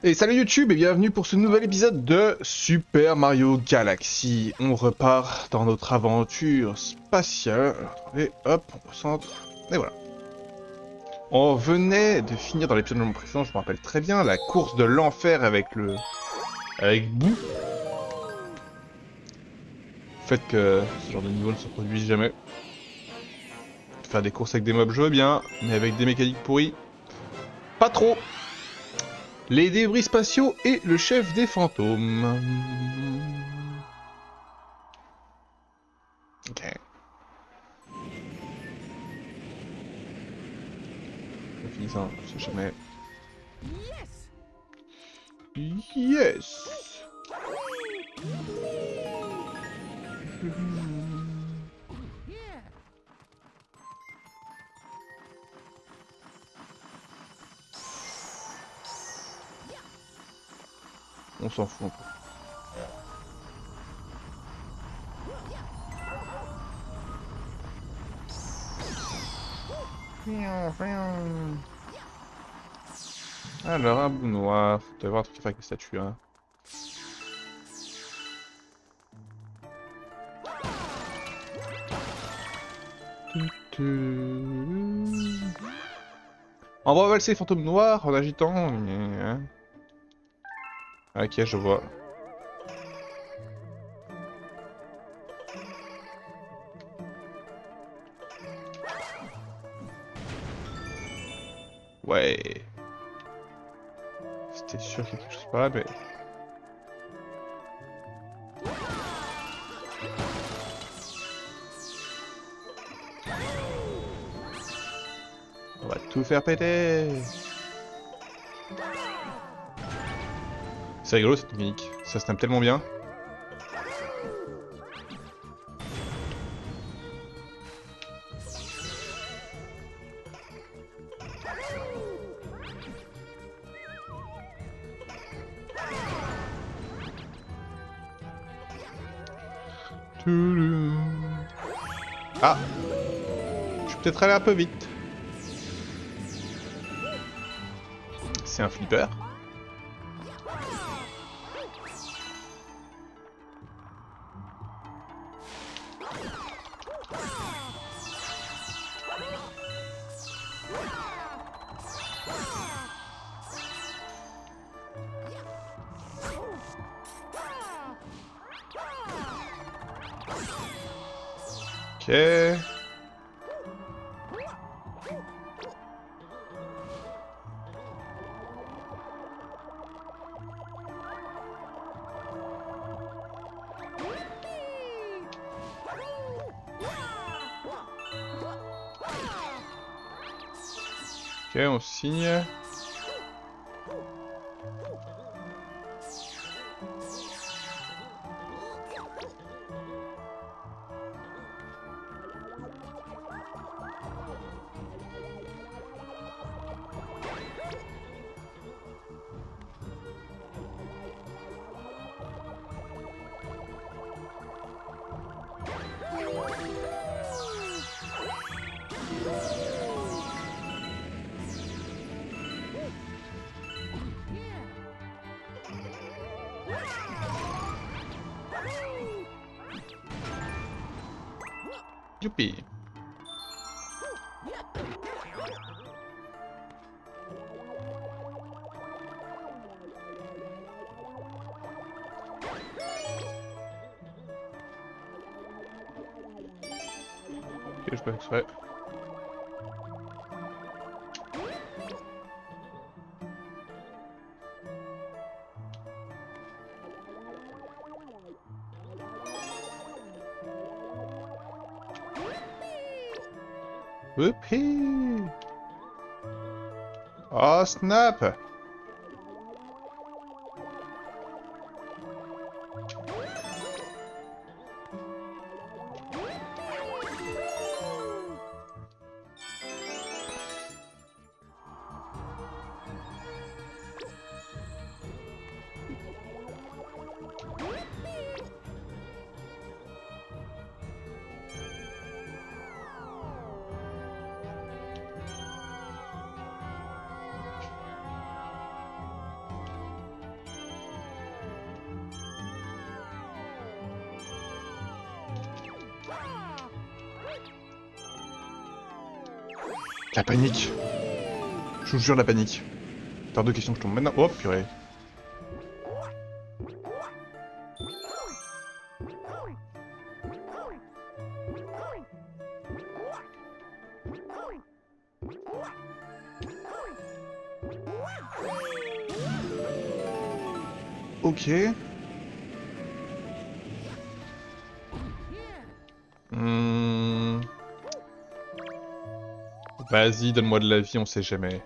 Et salut YouTube et bienvenue pour ce nouvel épisode de Super Mario Galaxy. On repart dans notre aventure spatiale. Et hop, on concentre. Et voilà. On venait de finir dans l'épisode précédent, je me rappelle très bien, la course de l'enfer avec Boo. Le fait que ce genre de niveau ne se produise jamais. Faire des courses avec des mobs, je veux bien, mais avec des mécaniques pourries, pas trop. Les débris spatiaux et le chef des fantômes. Ok. On finit ça, on sait jamais. Yes. On s'en fout un peu. Alors, un bout noir. Faut avoir un truc à faire avec les statues, hein. On va valser les fantômes noirs en agitant. Ok, je vois. Ouais. C'était sûr qu'il y a quelque chose par là, mais... On va tout faire péter. C'est rigolo cette technique. Ça se tape tellement bien. Ah! Je suis peut-être allé un peu vite. C'est un flipper. Ok. Ok, on signe. Youpi. Ok, je peux exprès. Youpi. Oh, snap. La panique. Je vous jure, la panique. T'as deux questions que je tombe maintenant. Oh, purée. Ok. Vas-y, donne-moi de la vie, on sait jamais.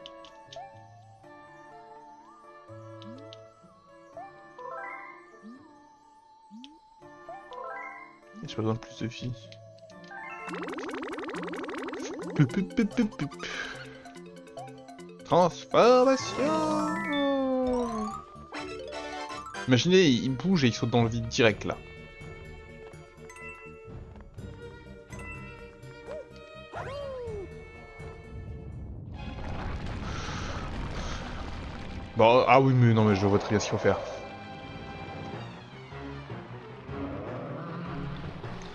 J'ai pas besoin de plus de vie. Transformation. Imaginez, il bouge et il saute dans le vide direct là. Bon, ah oui, mais non, mais je vois très bien ce qu'il faut faire.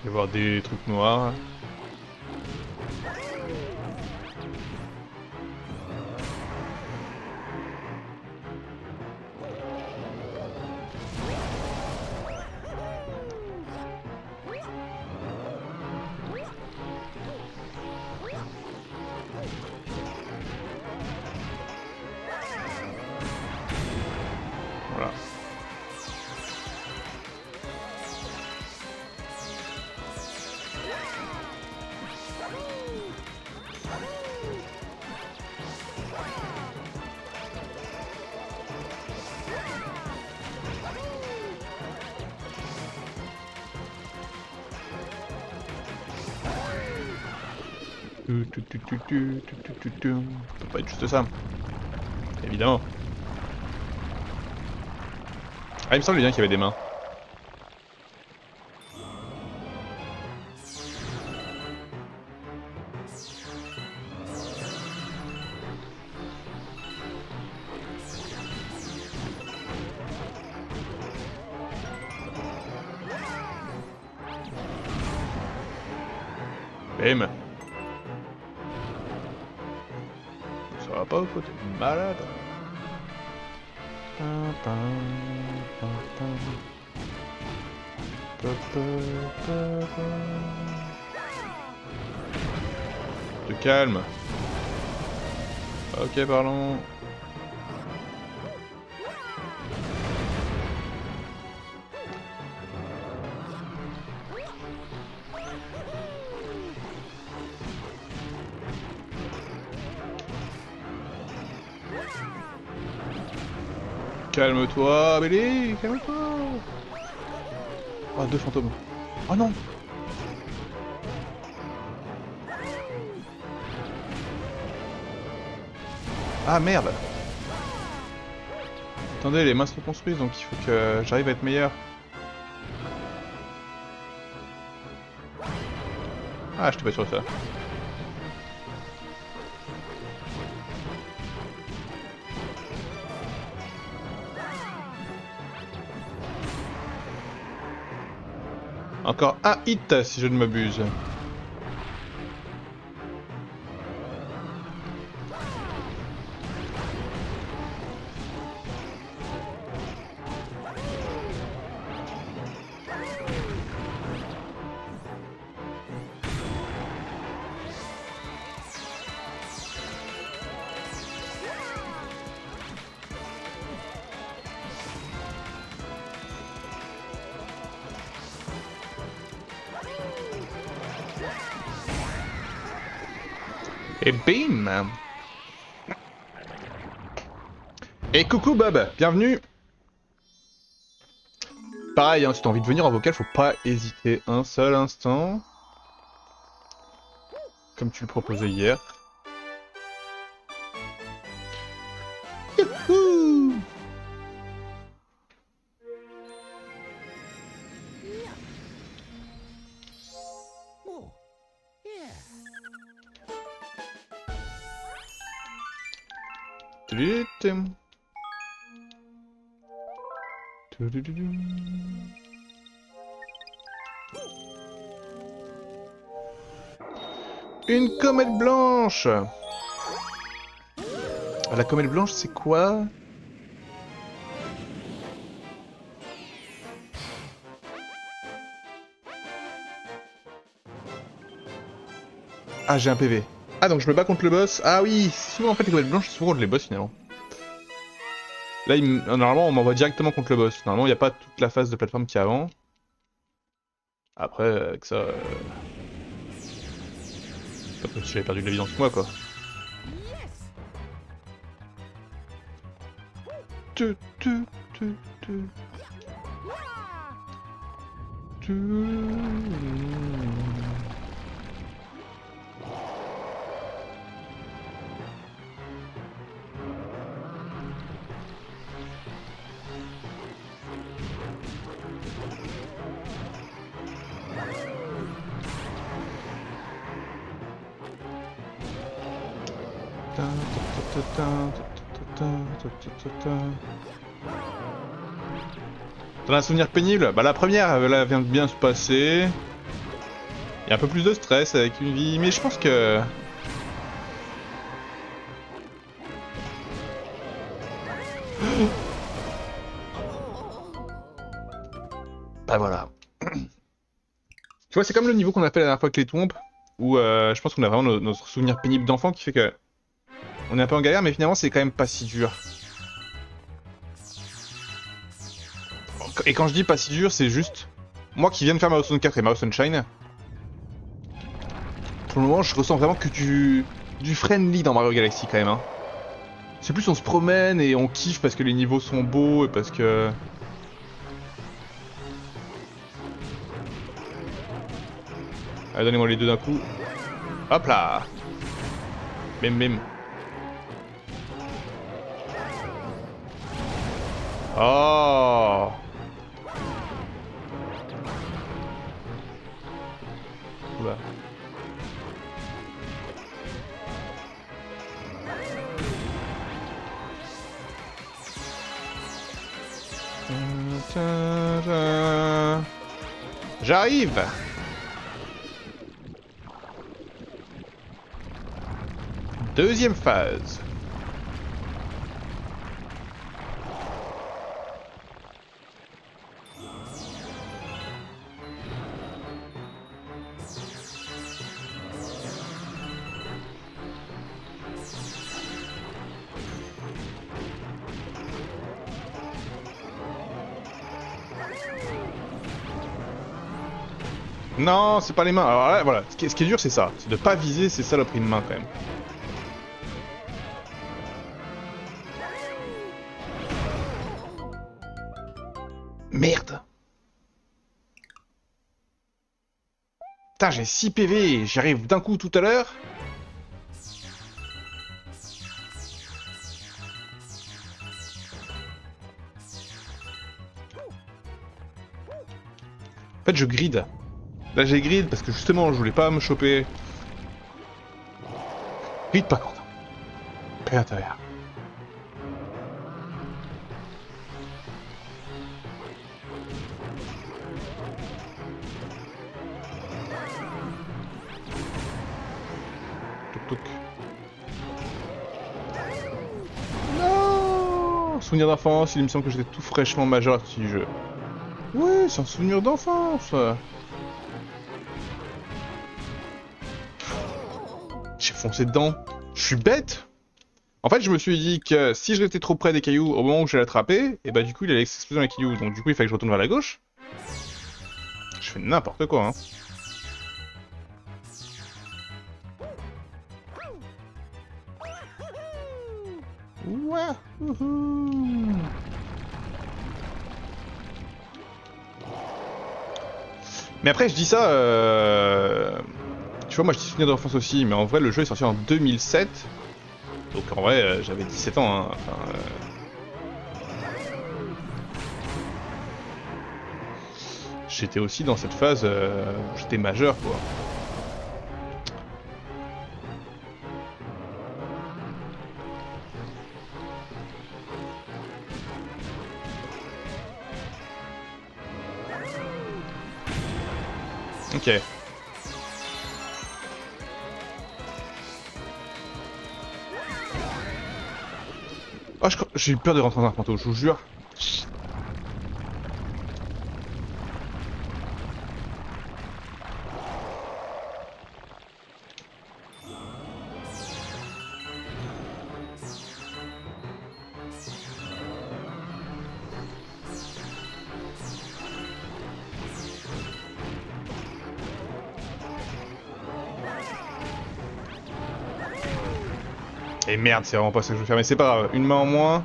Il va y avoir des trucs noirs. Voilà. Ça peut pas être juste ça. Évidemment. Ah, il me semble bien qu'il y avait des mains. Bim. Ça va pas, quoi, t'es malade. Te calme. Ok, parlons. Calme-toi, Billy, calme-toi. Oh, deux fantômes. Oh non. Ah merde. Attendez, les mains se reconstruisent, donc il faut que j'arrive à être meilleur. Ah, j'étais pas sûr de ça. Encore un hit, si je ne m'abuse. Et bim. Et coucou Bob, bienvenue. Pareil, hein, si t'as envie de venir en vocal, faut pas hésiter un seul instant. Comme tu le proposais hier. Youhou. Tudum. Tududum. Une comète blanche. La comète blanche, c'est quoi? Ah, j'ai un PV. Ah, donc je me bats contre le boss. Ah oui, souvent en fait les comètes blanches, c'est souvent contre les boss finalement. Là, normalement, on m'envoie directement contre le boss. Normalement, il n'y a pas toute la phase de plateforme qu'il y a avant. Après, avec ça... C'est pas comme si j'avais perdu de la vie dans ce mois, quoi. Tu, tu, tu, tu. Tu. T'en as un souvenir pénible? Bah la première, elle vient de bien se passer. Il y a un peu plus de stress avec une vie, mais je pense que... Bah voilà. Tu vois, c'est comme le niveau qu'on a fait la dernière fois avec les tombes, où je pense qu'on a vraiment notre souvenir pénible d'enfant qui fait que... On est un peu en galère, mais finalement c'est quand même pas si dur. Et quand je dis pas si dur, c'est juste... Moi qui viens de faire Mario 64 et Mario Sunshine, pour le moment je ressens vraiment que du friendly dans Mario Galaxy quand même. Hein. C'est plus on se promène et on kiffe parce que les niveaux sont beaux et parce que... Allez, donnez-moi les deux d'un coup. Hop là. Bim bim. Oh. Oula. J'arrive. Deuxième phase. Non, c'est pas les mains. Alors là, voilà, ce qui est dur, c'est ça. C'est de pas viser ces saloperies de main, quand même. Merde. Putain, j'ai 6 PV, j'y arrive d'un coup tout à l'heure. En fait, je grid. Là, j'ai grid parce que justement, je voulais pas me choper. Grid pas contre. Paix à travers. Toc toc. Non. Souvenir d'enfance, il me semble que j'étais tout fraîchement majeur à ce jeu. Ouais, c'est un souvenir d'enfance. J'ai foncé dedans. Je suis bête. En fait, je me suis dit que si je restais trop près des cailloux au moment où j'allais l'attraper, et bah du coup il allait exploser dans les cailloux. Donc du coup il fallait que je retourne vers la gauche. Je fais n'importe quoi, hein. Wouhou. Mais après je dis ça, tu vois, moi je dis souvenir d'enfance aussi, mais en vrai le jeu est sorti en 2007. Donc en vrai j'avais 17 ans, hein. Enfin, j'étais aussi dans cette phase où j'étais majeur, quoi. Ok. J'ai eu peur de rentrer dans un fantôme, je vous jure. Et merde, c'est vraiment pas ce que je veux faire, mais c'est pas grave. Une main en moins.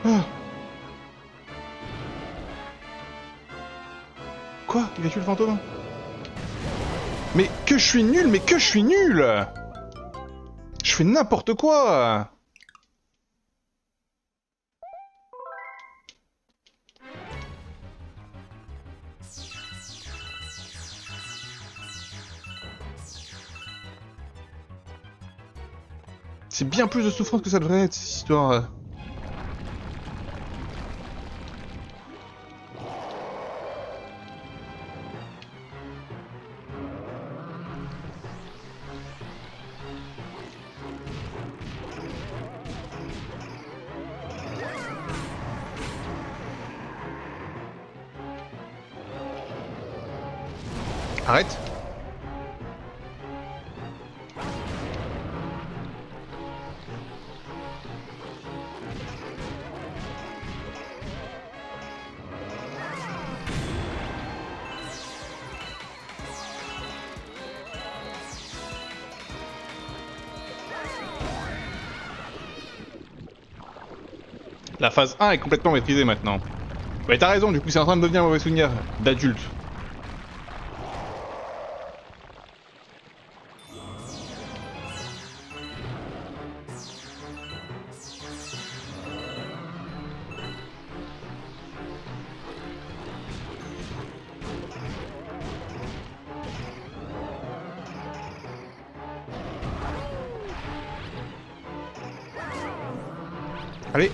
Ah. Quoi? Il a tué le fantôme? Mais que je suis nul, mais que je suis nul! Je fais n'importe quoi! C'est bien plus de souffrance que ça devrait être, cette histoire. Arrête! La phase 1 est complètement maîtrisée maintenant. Ouais, t'as raison, du coup c'est en train de devenir un mauvais souvenir d'adulte. Allez!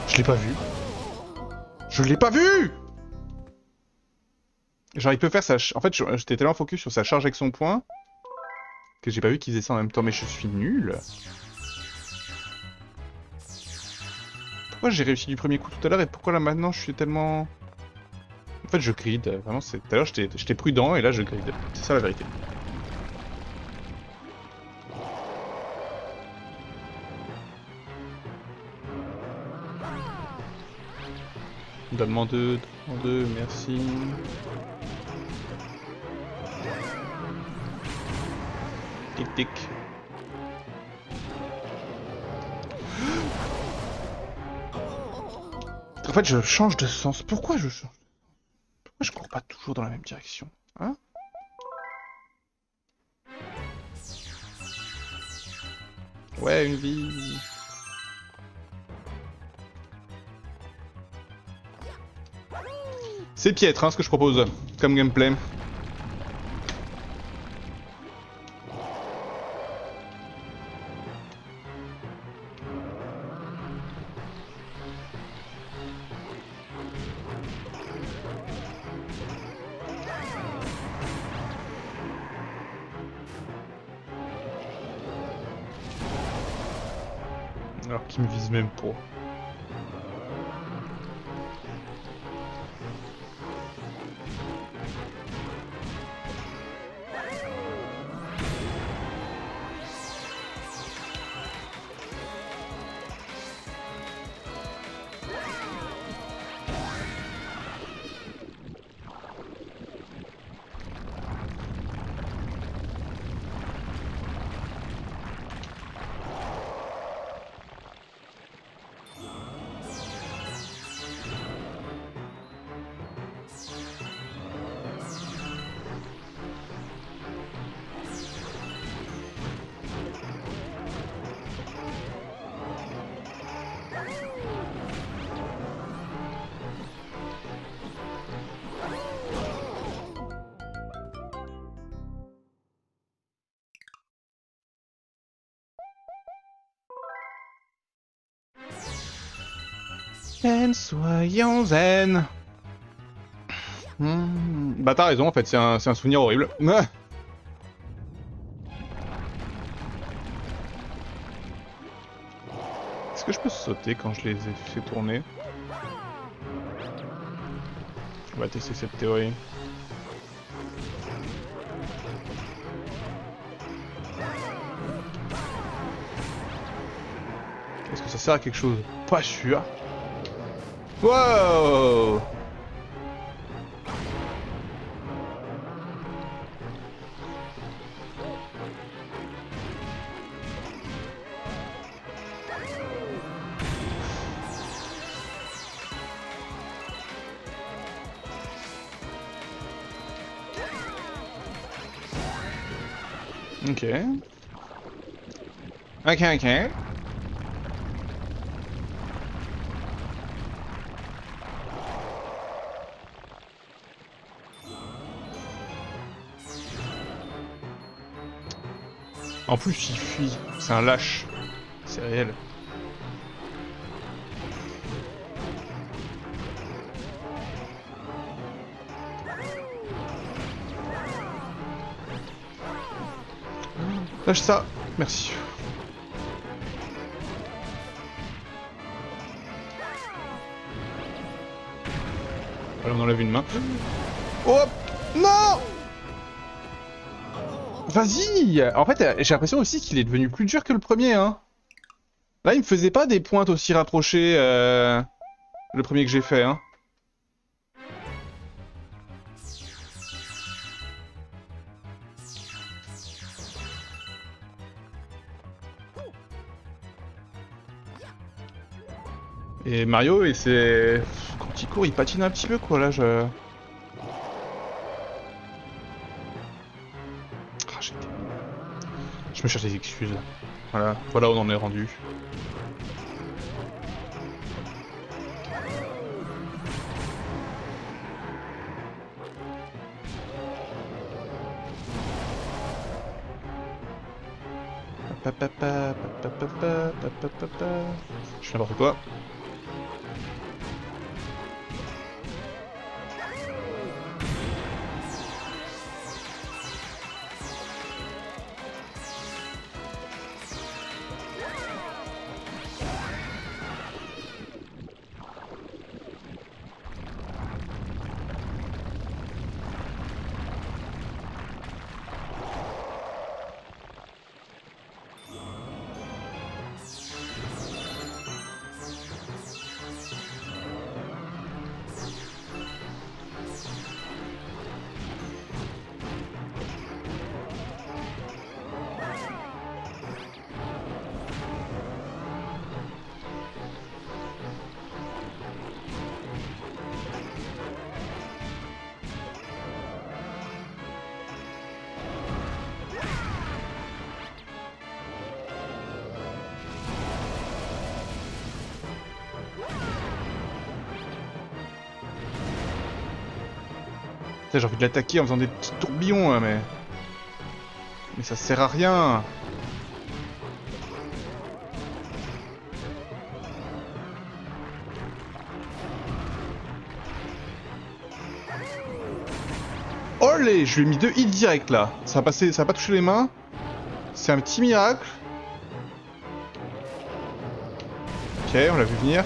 Je l'ai pas vu. Je l'ai pas vu! Genre il peut faire sa... En fait j'étais tellement focus sur sa charge avec son poing que j'ai pas vu qu'il faisait ça en même temps, mais je suis nul. Pourquoi j'ai réussi du premier coup tout à l'heure et pourquoi là maintenant je suis tellement... En fait je grid, vraiment c'est... Tout à l'heure j'étais prudent et là je grid. C'est ça la vérité. Donne-moi deux, merci. Tic tic. En fait je change de sens. Pourquoi je change? Pourquoi je cours pas toujours dans la même direction? Hein? Ouais, une vie. C'est piètre, hein, ce que je propose comme gameplay. Alors qu'il me vise même pas. Zen, soyons zen. Bah t'as raison en fait, c'est un souvenir horrible. Est-ce que je peux sauter quand je les ai fait tourner? On va tester cette théorie. Est-ce que ça sert à quelque chose? Pas sûr. Wow! Ok. Ok, ok. En plus, il fuit. C'est un lâche. C'est réel. Lâche ça. Merci. Voilà, on enlève une main. Oh non! Vas-y! En fait, j'ai l'impression aussi qu'il est devenu plus dur que le premier, hein. Là, il me faisait pas des pointes aussi rapprochées, le premier que j'ai fait, hein. Et Mario, et c'est... Quand il court, il patine un petit peu, quoi, là, je... Ah, je me cherche des excuses. Voilà, voilà où on en est rendu. Je fais n'importe quoi. J'ai envie de l'attaquer en faisant des petits tourbillons, mais... Mais ça sert à rien. Olé, je lui ai mis 2 hits direct là. Ça a passé, ça a pas touché les mains. C'est un petit miracle. Ok, on l'a vu venir.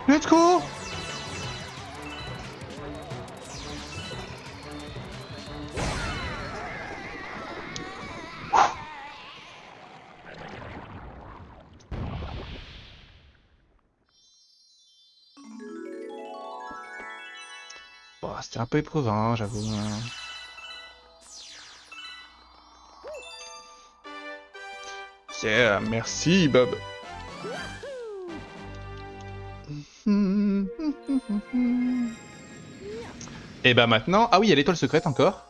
Let's go! Bon, c'était un peu éprouvant, j'avoue. Yeah, merci Bob. Et bah maintenant... Ah oui, il y a l'étoile secrète encore.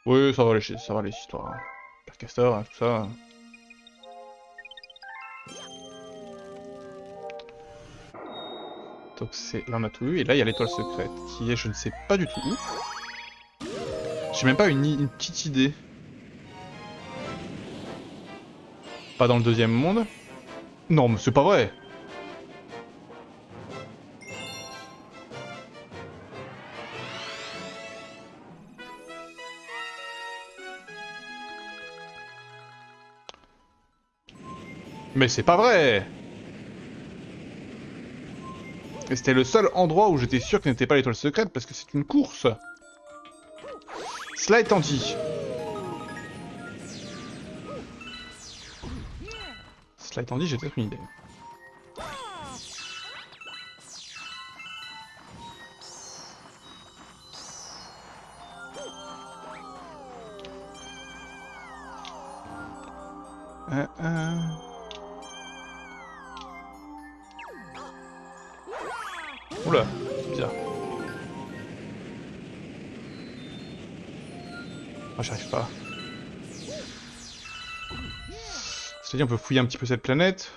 Oui, ça va les histoires. Hein. Père Castor, hein, tout ça. Donc c'est... Là on a tout eu, et là il y a l'étoile secrète, qui est je ne sais pas du tout où. J'ai même pas une petite idée. Pas dans le deuxième monde? Non, mais c'est pas vrai! Mais c'est pas vrai! Et c'était le seul endroit où j'étais sûr que n'était pas l'étoile secrète, parce que c'est une course! Cela étant dit... Cela étant dit, j'ai peut-être une idée. Euh, euh... Oula, c'est bizarre. Ah, j'arrive pas. C'est-à-dire, on peut fouiller un petit peu cette planète.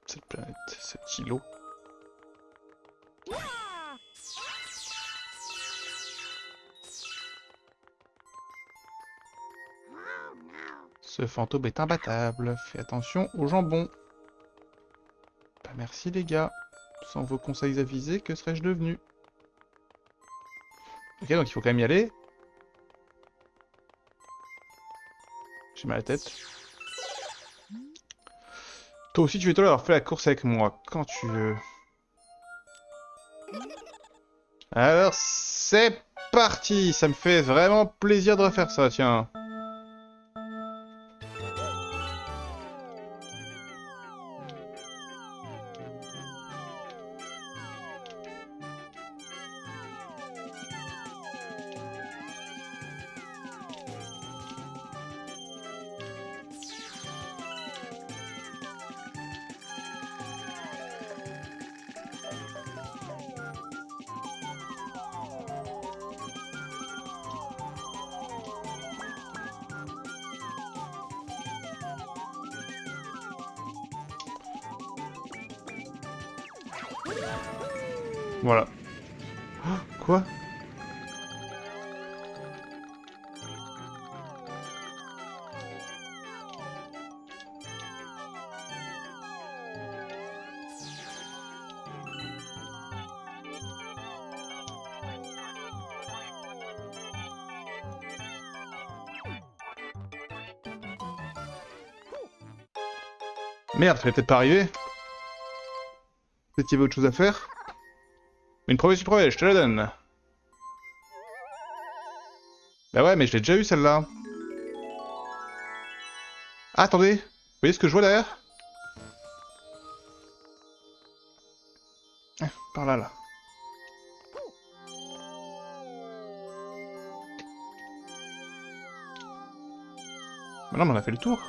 Cette planète, cet îlot. Ce fantôme est imbattable. Fais attention au jambon. Bah merci les gars. Sans vos conseils avisés, que serais-je devenu? Ok, donc il faut quand même y aller. J'ai mal à la tête. Toi aussi tu es toi d'avoir fait la course avec moi, quand tu veux. Alors c'est parti. Ça me fait vraiment plaisir de refaire ça, tiens. Voilà. Oh, quoi? Merde, ça allait peut-être pas arriver. Peut-être qu'il y avait autre chose à faire. Mais une promesse, je te la donne. Bah ouais, mais je l'ai déjà eu celle-là. Ah, attendez. Vous voyez ce que je vois derrière? Ah, par là, là. Bah non, mais on a fait le tour.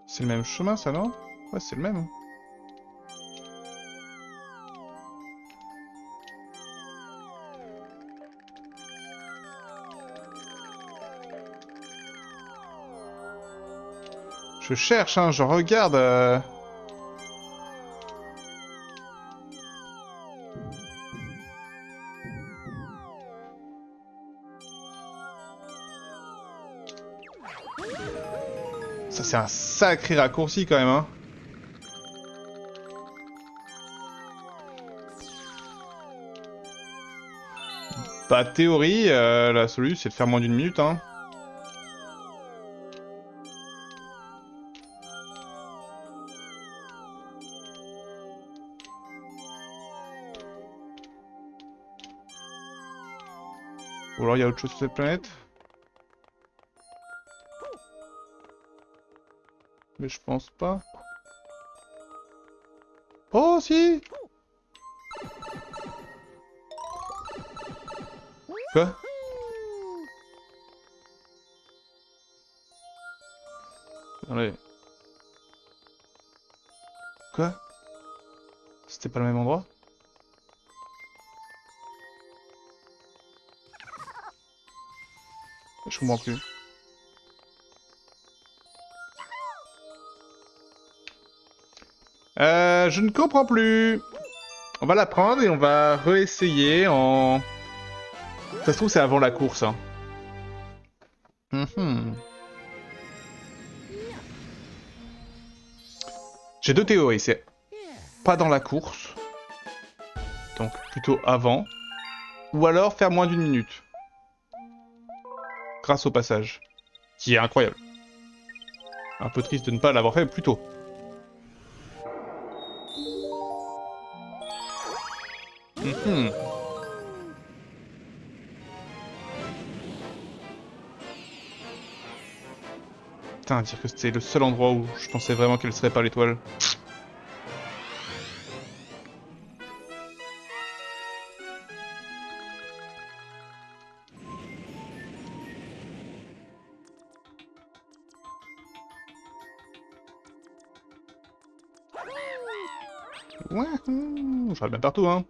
C'est le même chemin, ça, non? Ouais, c'est le même. Je cherche, hein, je regarde. Ça, c'est un sacré raccourci, quand même, hein. Bah, théorie, la solution, c'est de faire moins d'une minute, hein. Ou alors il y a autre chose sur cette planète. Mais je pense pas. Oh si! Quoi? Allez. Quoi? C'était pas le même endroit? Je comprends plus. Je ne comprends plus. On va la prendre et on va réessayer en... Ça se trouve c'est avant la course. Hein. J'ai deux théories, c'est pas dans la course, donc plutôt avant, ou alors faire moins d'une minute, grâce au passage, qui est incroyable. Un peu triste de ne pas l'avoir fait plus tôt. Putain, dire que c'était le seul endroit où je pensais vraiment qu'elle serait pas l'étoile. Ouais, je râle bien partout, hein.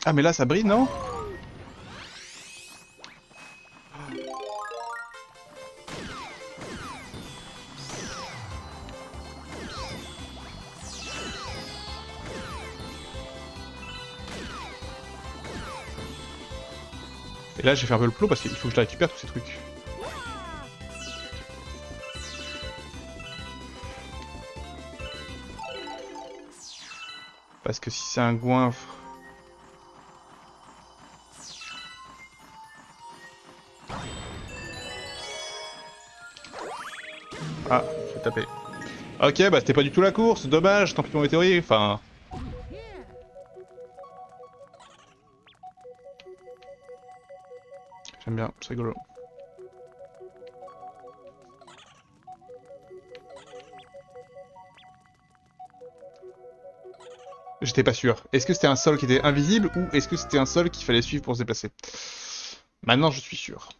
Ah mais là ça brille, non? Et là j'ai fait un peu le plot parce qu'il faut que je la récupère tous ces trucs. Parce que si c'est un goinfre... Ah, je vais taper. Ok, bah c'était pas du tout la course, dommage, tant pis pour mes théories, enfin... J'aime bien, c'est rigolo. J'étais pas sûr. Est-ce que c'était un sol qui était invisible ou est-ce que c'était un sol qu'il fallait suivre pour se déplacer? Maintenant je suis sûr.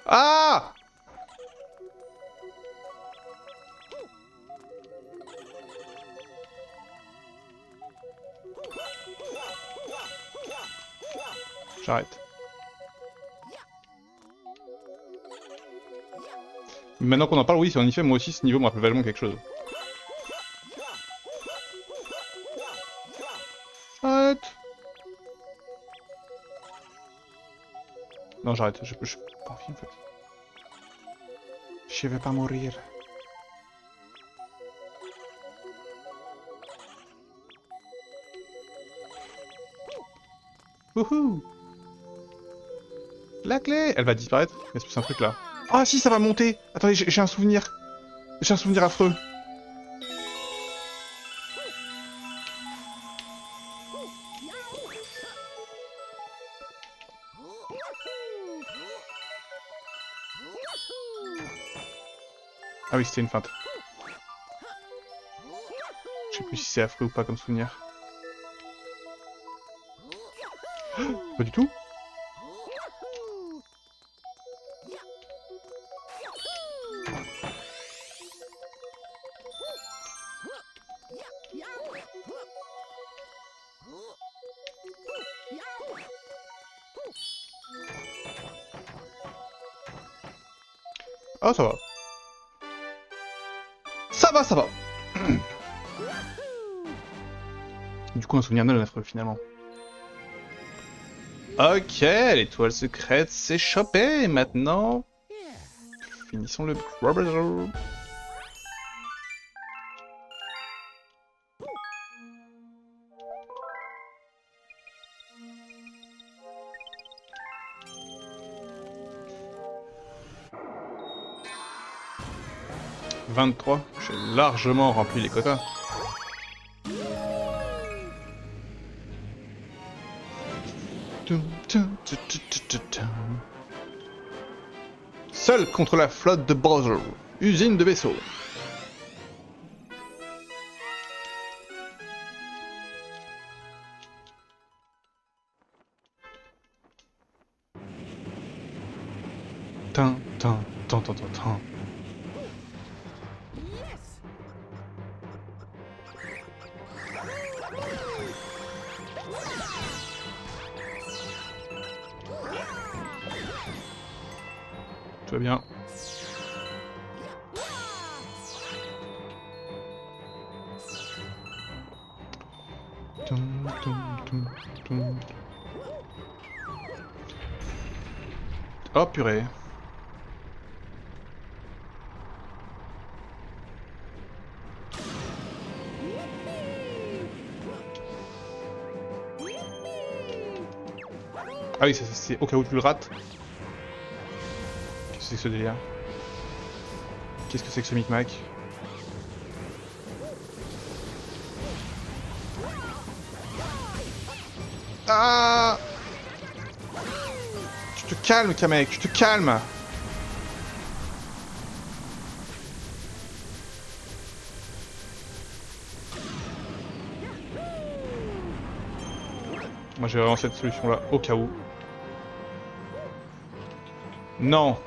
Ah! J'arrête. Maintenant qu'on en parle, oui, si on y fait, moi aussi, ce niveau me rappelle vachement quelque chose. Arrête! Non, j'arrête, je pas envie en fait. Je vais pas mourir. Wouhou! La clé! Elle va disparaître? Est-ce que c'est un truc là? Ah si, ça va monter! Attendez, j'ai un souvenir. J'ai un souvenir affreux. Ah oui, c'était une feinte. Je sais plus si c'est affreux ou pas comme souvenir. Pas du tout. Ah, ça va. Ça va, ça va. Du coup, un souvenir de affreux finalement. Ok, l'étoile secrète s'est chopée. Maintenant, finissons le puzzle. 23. J'ai largement rempli les quotas. Seul contre la flotte de Brother. Usine de vaisseaux. Tin, tin, tin, tin, tin, tin. Tout va bien. Tum, tum, tum, tum. Oh purée. Ah oui, c'est au cas où tu le rates. Qu'est-ce que c'est que ce délire? Qu'est-ce que c'est que ce micmac? Ah! Tu te calmes, Kamek, tu te calmes! Moi j'ai vraiment cette solution là, au cas où. Non!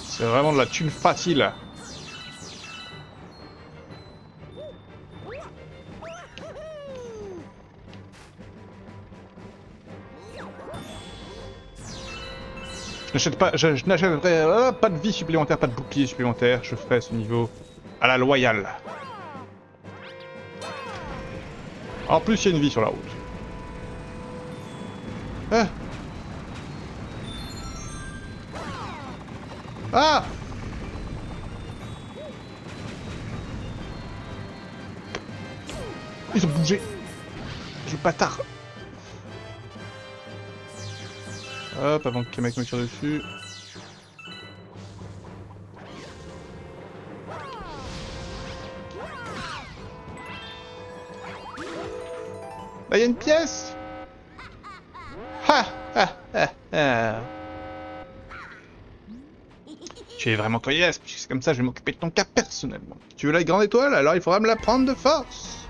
C'est vraiment de la thune facile. Je n'achèterai pas de vie supplémentaire, pas de bouclier supplémentaire. Je ferai ce niveau à la loyale. En plus, il y a une vie sur la route. Ah! Ah! Ils ont bougé. Je bâtard. Hop, avant que Kamek me tire dessus. Là, il y a une pièce. Ha! Ha! Ha! Ha! Tu es vraiment coriace, puisque c'est comme ça, je vais m'occuper de ton cas personnellement. Tu veux la grande étoile? Alors il faudra me la prendre de force.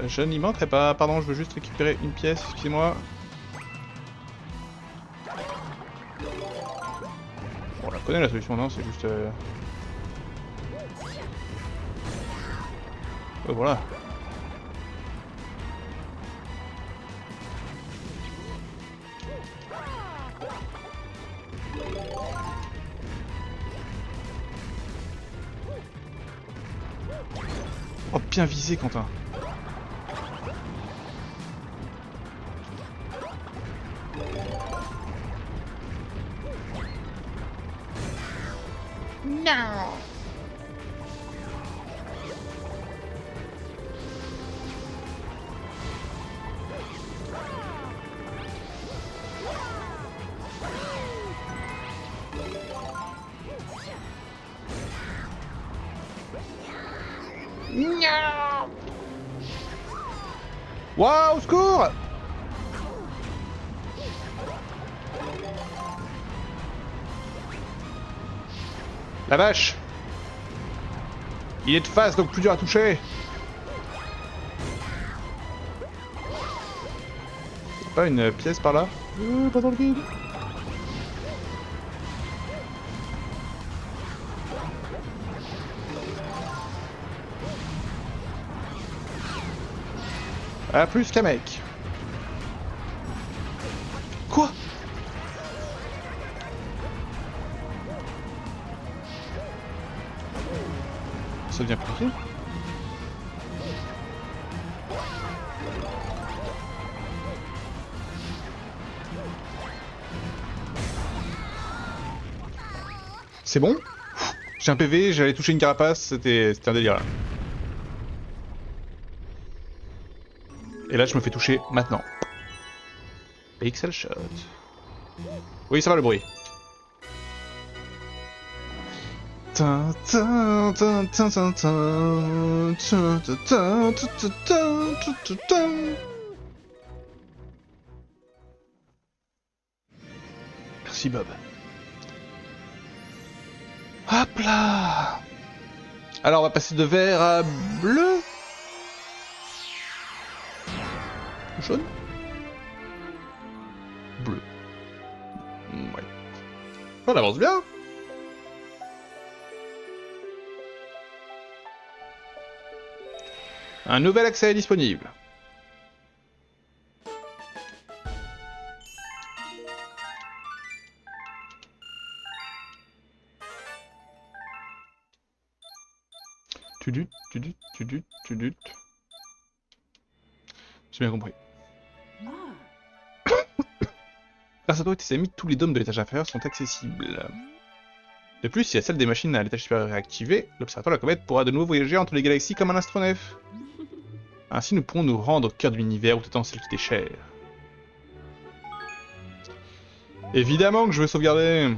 Je n'y manquerai pas. Pardon, je veux juste récupérer une pièce, excusez-moi. Bon, on la connaît la solution, non? C'est juste... voilà. Oh, bien visé, Quentin. Non. Non. Waouh, au secours! La vache! Il est de face, donc plus dur à toucher. C'est pas une pièce par là? Pas dans le vide. Ah, plus qu'un mec. Quoi? Ça devient compliqué. C'est bon? J'ai un PV, j'allais toucher une carapace, c'était un délire là. Et là, je me fais toucher maintenant. Pixel shot. Oui, ça va le bruit. Merci Bob. Hop là. Alors on va passer de vert à bleu. Jaune. Bleu. Ouais. On avance bien. Un nouvel accès est disponible. Tudut. J'ai bien compris. Grâce à toi et tes amis, tous les dômes de l'étage inférieur sont accessibles. De plus, si la salle des machines à l'étage supérieur est réactivée, l'observatoire de la comète pourra de nouveau voyager entre les galaxies comme un astronef. Ainsi, nous pourrons nous rendre au cœur de l'univers où t'attend celle qui t'est chère. Évidemment que je veux sauvegarder.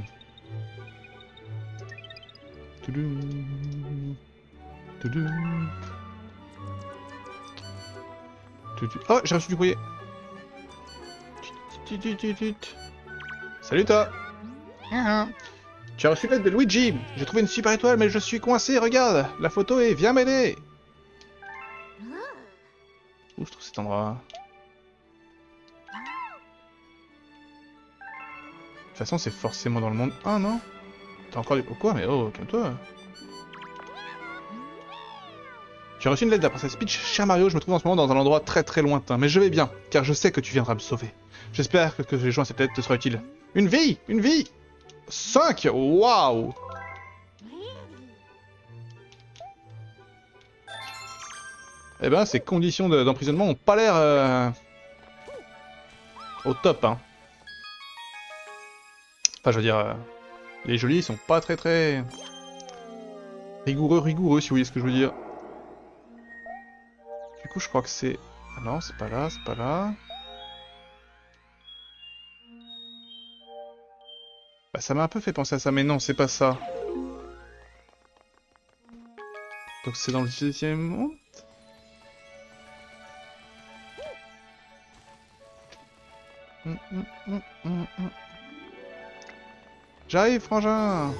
Oh, j'ai reçu du courrier. Salut toi. Tu as reçu l'aide de Luigi. J'ai trouvé une super étoile, mais je suis coincé, regarde. La photo est viens m'aider. Où je trouve cet endroit? De toute façon, c'est forcément dans le monde 1, non? T'as encore du... Oh, quoi? Mais oh, calme-toi. Tu as reçu une lettre de la princesse Peach. Cher Mario, je me trouve en ce moment dans un endroit très très lointain, mais je vais bien, car je sais que tu viendras me sauver. J'espère que j'ai joint cette lettre te sera utile. Une vie! Une vie! 5! Waouh! Eh ben, ces conditions d'emprisonnement ont pas l'air... au top, hein. Enfin, je veux dire... les geôliers sont pas très... rigoureux, si vous voyez ce que je veux dire. Du coup, je crois que c'est... Ah non, c'est pas là, c'est pas là... Bah, ça m'a un peu fait penser à ça, mais non, c'est pas ça. Donc c'est dans le 10e monde. J'arrive, frangin.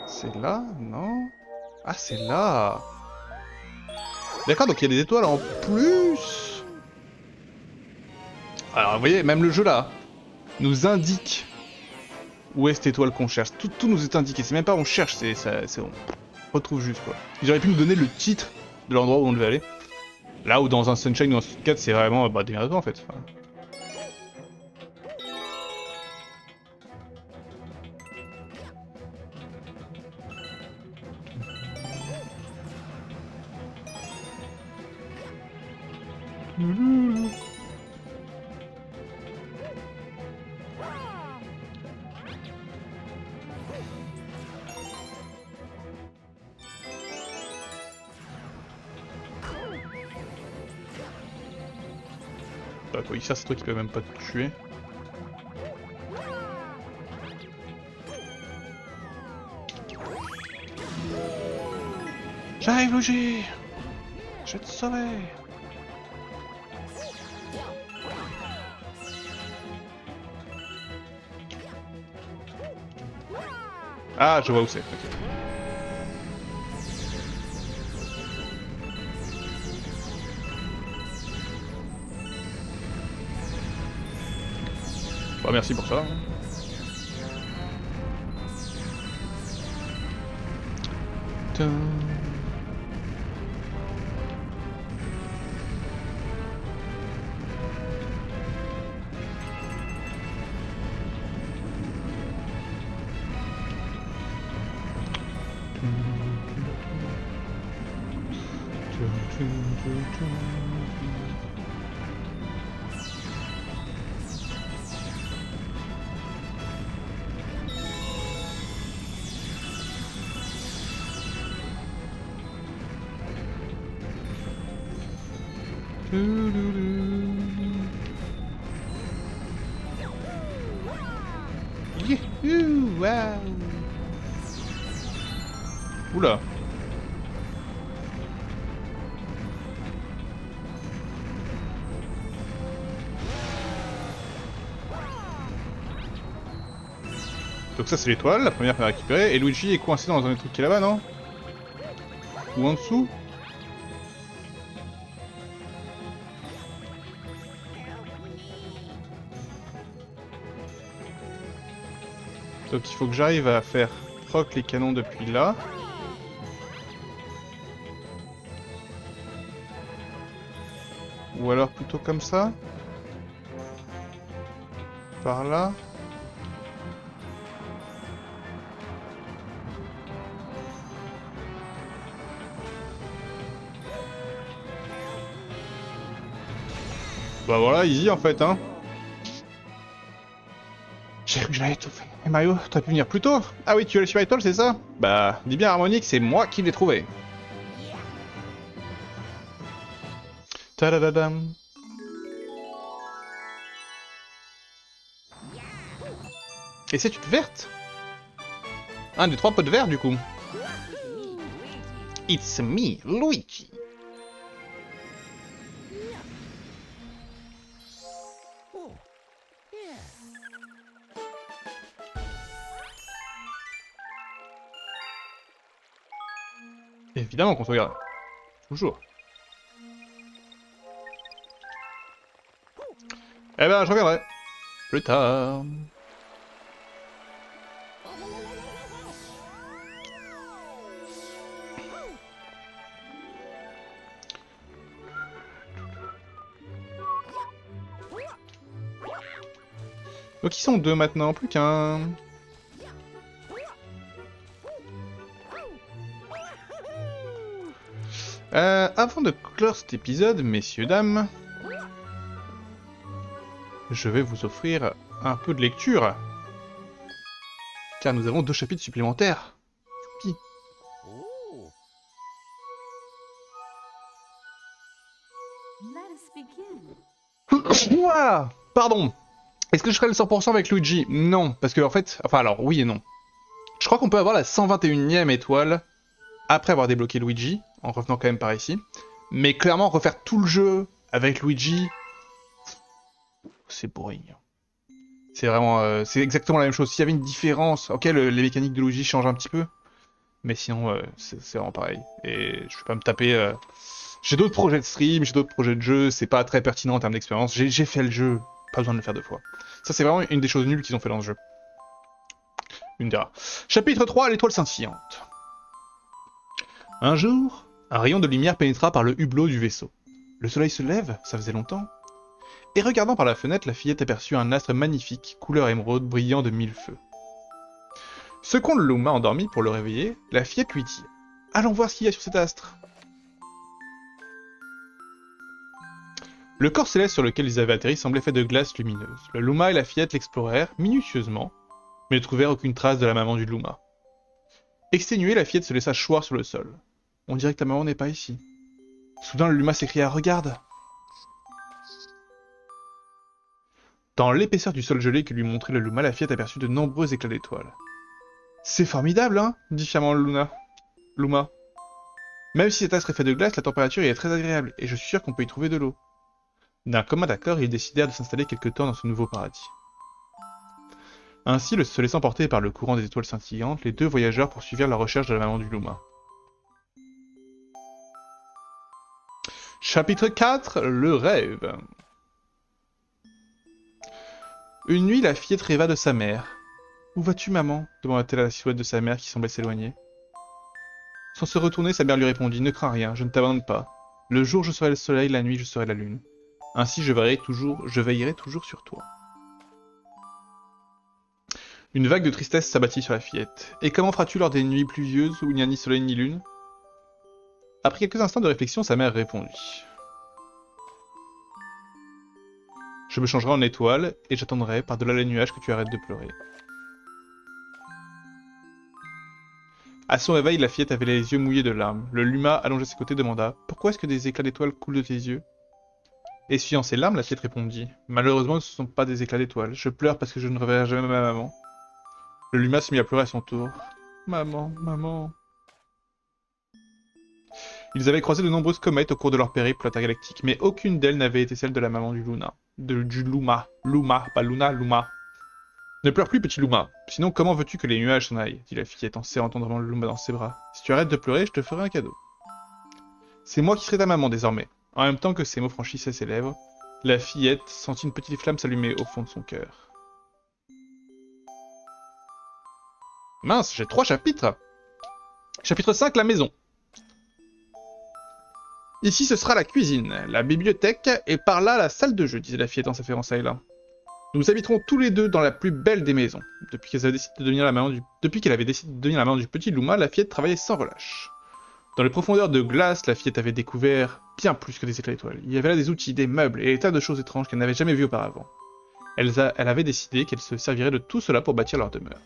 C'est là? Non? Ah, c'est là! D'accord, donc il y a des étoiles en plus! Alors, vous voyez, même le jeu là nous indique où est cette étoile qu'on cherche. Tout nous est indiqué. C'est même pas on cherche, c'est on retrouve juste quoi. Ils auraient pu nous donner le titre de l'endroit où on devait aller. Là où dans un Sunshine ou un Sud 4, c'est vraiment bah, démerde-toi en fait. Enfin... Bah quoi, ça c'est toi qui peut même pas te tuer. J'arrive, Luigi! Je vais te sauver! Ah, je vois où c'est. Okay. Bah merci pour ça. Youhou, waouh. Oula. Donc ça c'est l'étoile, la première qu'on a récupérée, et Luigi est coincé dans un truc qui est là-bas, non? Ou en dessous? Donc il faut que j'arrive à faire proc les canons depuis là. Ou alors plutôt comme ça? Par là? Bah voilà, easy en fait, hein. J'ai cru que je l'avais tout fait. Et Mario, t'aurais pu venir plus tôt. Ah oui, tu as le Super Étoile, c'est ça? Bah, dis bien Harmonique, c'est moi qui l'ai trouvé. Tadadadam. Et c'est une verte? Un des 3 pots de verre du coup. It's me, Luigi. Évidemment qu'on se regarde. Toujours. Eh ben, je reviendrai. Plus tard. Donc ils sont 2 maintenant, plus qu'un. Avant de clore cet épisode, messieurs, dames, je vais vous offrir un peu de lecture. Car nous avons 2 chapitres supplémentaires. Youpi. Ouah, pardon. Est-ce que je ferai le 100% avec Luigi? Non, parce que en fait... Enfin alors, oui et non. Je crois qu'on peut avoir la 121e étoile après avoir débloqué Luigi, en revenant quand même par ici. Mais clairement, refaire tout le jeu avec Luigi... C'est boring. C'est vraiment... c'est exactement la même chose. S'il y avait une différence... Ok, les mécaniques de Luigi changent un petit peu. Mais sinon, c'est vraiment pareil. Et je vais pas me taper... J'ai d'autres projets de stream, j'ai d'autres projets de jeu, c'est pas très pertinent en termes d'expérience. J'ai fait le jeu, pas besoin de le faire 2 fois. Ça, c'est vraiment une des choses nulles qu'ils ont fait dans ce jeu. Une des rares. Chapitre 3, l'étoile scintillante. Un jour, un rayon de lumière pénétra par le hublot du vaisseau. Le soleil se lève, ça faisait longtemps. Et regardant par la fenêtre, la fillette aperçut un astre magnifique, couleur émeraude, brillant de 1000 feux. Secouant le Luma endormi pour le réveiller, la fillette lui dit « Allons voir ce qu'il y a sur cet astre !» Le corps céleste sur lequel ils avaient atterri semblait fait de glace lumineuse. Le Luma et la fillette l'explorèrent minutieusement, mais ne trouvèrent aucune trace de la maman du Luma. Exténuée, la fillette se laissa choir sur le sol. On dirait que ta maman n'est pas ici. Soudain, le Luma s'écria « Regarde !» Dans l'épaisseur du sol gelé que lui montrait le Luma, la fillette aperçut de nombreux éclats d'étoiles. « C'est formidable, hein ?» dit fièrement le Luma. « Même si cet astre est fait de glace, la température y est très agréable, et je suis sûr qu'on peut y trouver de l'eau. » D'un commun accord, ils décidèrent de s'installer quelque temps dans ce nouveau paradis. Ainsi, se laissant porter par le courant des étoiles scintillantes, les 2 voyageurs poursuivirent la recherche de la maman du Luma. Chapitre 4, le rêve. Une nuit, la fillette rêva de sa mère. « Où vas-tu, maman » demanda-t-elle à la silhouette de sa mère qui semblait s'éloigner. Sans se retourner, sa mère lui répondit « Ne crains rien, je ne t'abandonne pas. Le jour, je serai le soleil, la nuit, je serai la lune. Ainsi, je veillerai toujours sur toi. » Une vague de tristesse s'abattit sur la fillette. « Et comment feras-tu lors des nuits pluvieuses où il n'y a ni soleil ni lune ?» Après quelques instants de réflexion, sa mère répondit. « Je me changerai en étoile, et j'attendrai par-delà les nuages que tu arrêtes de pleurer. » À son réveil, la fillette avait les yeux mouillés de larmes. Le Luma, allongé à ses côtés, demanda « Pourquoi est-ce que des éclats d'étoiles coulent de tes yeux ?» Essuyant ses larmes, la fillette répondit. Malheureusement, ce ne sont pas des éclats d'étoiles. Je pleure parce que je ne reverrai jamais ma maman. Le Luma se mit à pleurer à son tour. Maman, maman. Ils avaient croisé de nombreuses comètes au cours de leur périple intergalactique, mais aucune d'elles n'avait été celle de la maman du Luna. Du Luma. Luma, pas Luna, Luma. Ne pleure plus, petit Luma. Sinon, comment veux-tu que les nuages s'en aillent dit la fillette en serrant tendrement le Luma dans ses bras. Si tu arrêtes de pleurer, je te ferai un cadeau. C'est moi qui serai ta maman désormais. En même temps que ces mots franchissaient ses lèvres, la fillette sentit une petite flamme s'allumer au fond de son cœur. Mince, j'ai 3 chapitres. Chapitre 5, la maison. Ici, ce sera la cuisine, la bibliothèque, et par là, la salle de jeu, disait la fillette en s'affairant à Ayla. Nous habiterons tous les deux dans la plus belle des maisons. Depuis qu'elle avait décidé de devenir la maman du petit Luma, la fillette travaillait sans relâche. Dans les profondeurs de glace, la fillette avait découvert bien plus que des éclats d'étoiles. Il y avait là des outils, des meubles et des tas de choses étranges qu'elle n'avait jamais vues auparavant. Elle avait décidé qu'elle se servirait de tout cela pour bâtir leur demeure.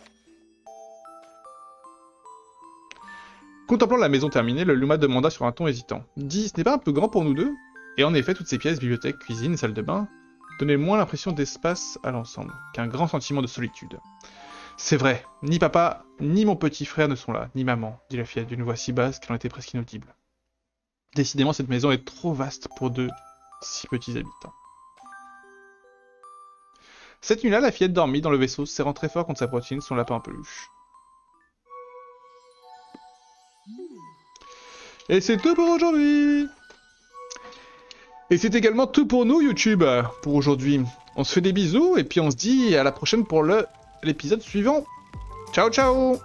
Contemplant la maison terminée, le Luma demanda sur un ton hésitant. « Dis, ce n'est pas un peu grand pour nous deux ?» Et en effet, toutes ces pièces, bibliothèque, cuisine, salle de bain, donnaient moins l'impression d'espace à l'ensemble, qu'un grand sentiment de solitude. « C'est vrai, ni papa, ni mon petit frère ne sont là, ni maman, » dit la fillette d'une voix si basse qu'elle en était presque inaudible. Décidément, cette maison est trop vaste pour 2 si petits habitants. Cette nuit-là, la fillette dormit dans le vaisseau, serrant très fort contre sa poitrine son lapin en peluche. Et c'est tout pour aujourd'hui. Et c'est également tout pour nous, YouTube, pour aujourd'hui. On se fait des bisous, et puis on se dit à la prochaine pour l'épisode suivant. Ciao, ciao!